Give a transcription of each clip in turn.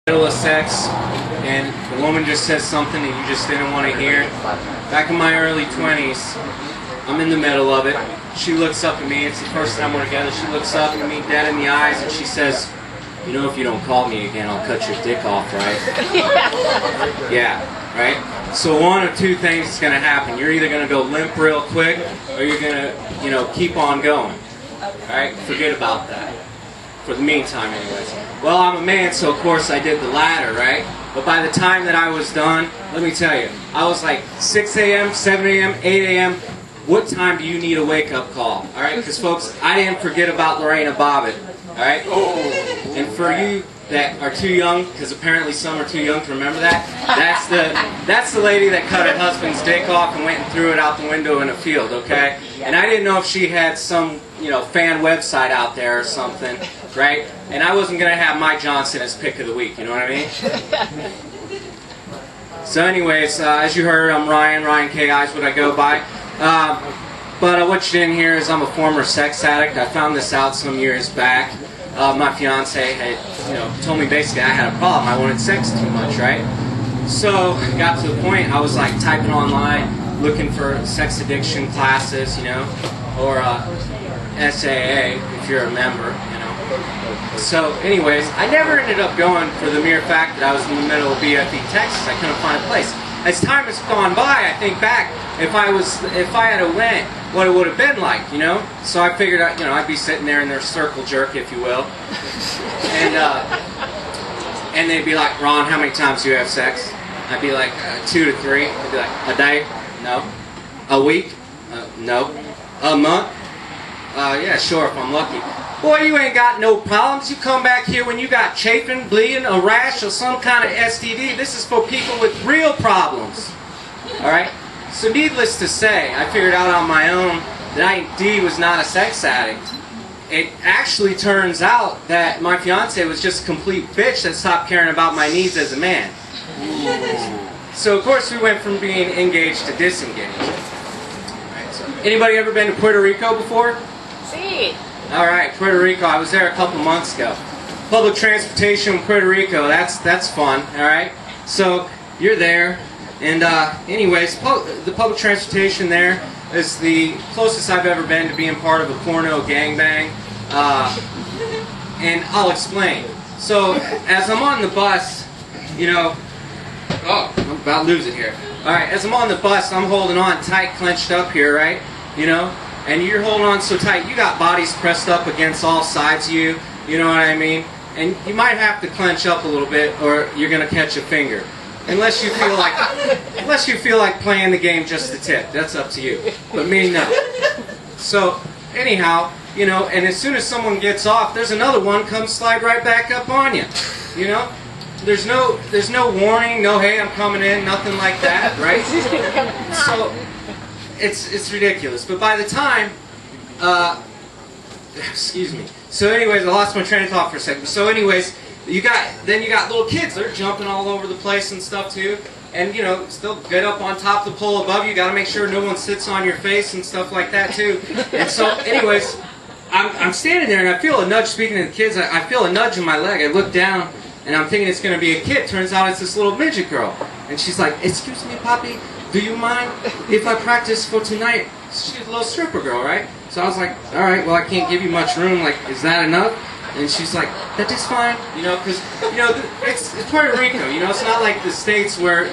Middle of sex, and the woman just says something that you just didn't want to hear. Back in my early 20s, I'm in the middle of it. She looks up at me. It's the first time we're together. She looks up at me dead in the eyes and she says, "You know, if you don't call me again, I'll cut your dick off, right?" Yeah, right? So one of two things is going to happen. You're either going to go limp real quick or you're going to, keep on going. Alright? Forget about that. For the meantime, anyways. Well, I'm a man, so of course I did the latter, right? But by the time that I was done, let me tell you, I was like 6 a.m., 7 a.m., 8 a.m. What time do you need a wake-up call? Alright? Because folks, I didn't forget about Lorena Bobbitt. Alright? And for you that are too young, because apparently some are too young to remember that, that's the lady that cut her husband's dick off and went and threw it out the window in a field, okay? And I didn't know if she had some, fan website out there or something, right? And I wasn't going to have Mike Johnson as pick of the week, you know what I mean? So anyways, as you heard, I'm Ryan K.I. is what I go by. But what you didn't hear is I'm a former sex addict. I found this out some years back. My fiance had, told me basically I had a problem. I wanted sex too much, right? So it got to the point I was like typing online, looking for sex addiction classes, or SAA if you're a member, So anyways, I never ended up going for the mere fact that I was in the middle of BFE, Texas. I couldn't find a place. As time has gone by, I think back, if I had went, what it would have been like, So I figured out, I'd be sitting there in their circle jerk, if you will, and they'd be like, "Ron, how many times do you have sex?" I'd be like, 2 to 3. They'd be like, "A day? No. A week? No. A month? Yeah, sure, if I'm lucky." Boy, you ain't got no problems. You come back here when you got chafing, bleeding, a rash, or some kind of STD. This is for people with real problems. Alright? So needless to say, I figured out on my own that I indeed was not a sex addict. It actually turns out that my fiance was just a complete bitch that stopped caring about my needs as a man. So of course we went from being engaged to disengaged. Right, so anybody ever been to Puerto Rico before? See. Alright, Puerto Rico. I was there a couple months ago. Public transportation in Puerto Rico, that's fun, alright? So, you're there, and anyways, the public transportation there is the closest I've ever been to being part of a porno gangbang. And I'll explain. So, as I'm on the bus, oh, I'm about to lose it here. Alright, as I'm on the bus, I'm holding on tight, clenched up here, right? And you're holding on so tight, you got bodies pressed up against all sides of you, you know what I mean? And you might have to clench up a little bit or you're going to catch a finger. Unless you feel like playing the game just a tip. That's up to you. But me, no. So, anyhow, and as soon as someone gets off, there's another one comes slide right back up on you. There's no warning, no hey, I'm coming in, nothing like that, right? So it's ridiculous. But by the time, excuse me. So anyways, I lost my train of thought for a second. So anyways, you got little kids. They're jumping all over the place and stuff too. And still get up on top of the pole above you. Got to make sure no one sits on your face and stuff like that too. And so anyways, I'm standing there and I feel a nudge. Speaking to the kids, I feel a nudge in my leg. I look down and I'm thinking it's going to be a kid. Turns out it's this little midget girl. And she's like, "Excuse me, Poppy. Do you mind if I practice for tonight?" She's a little stripper girl, right? So I was like, "Alright, well I can't give you much room, like, is that enough?" And she's like, "That is fine," because, it's Puerto Rico, it's not like the States where,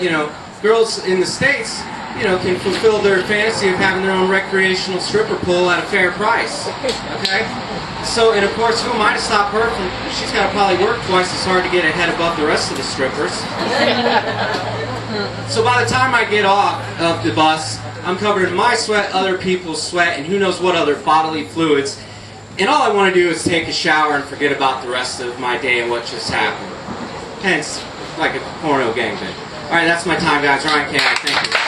girls in the States, can fulfill their fantasy of having their own recreational stripper pole at a fair price, okay? So, and of course, who am I to stop her from, she's got to probably work twice as hard to get ahead above the rest of the strippers. So by the time I get off of the bus, I'm covered in my sweat, other people's sweat, and who knows what other bodily fluids. And all I want to do is take a shower and forget about the rest of my day and what just happened. Hence, like a porno gangbang. Alright, that's my time, guys. Ryan K.I. Thank you.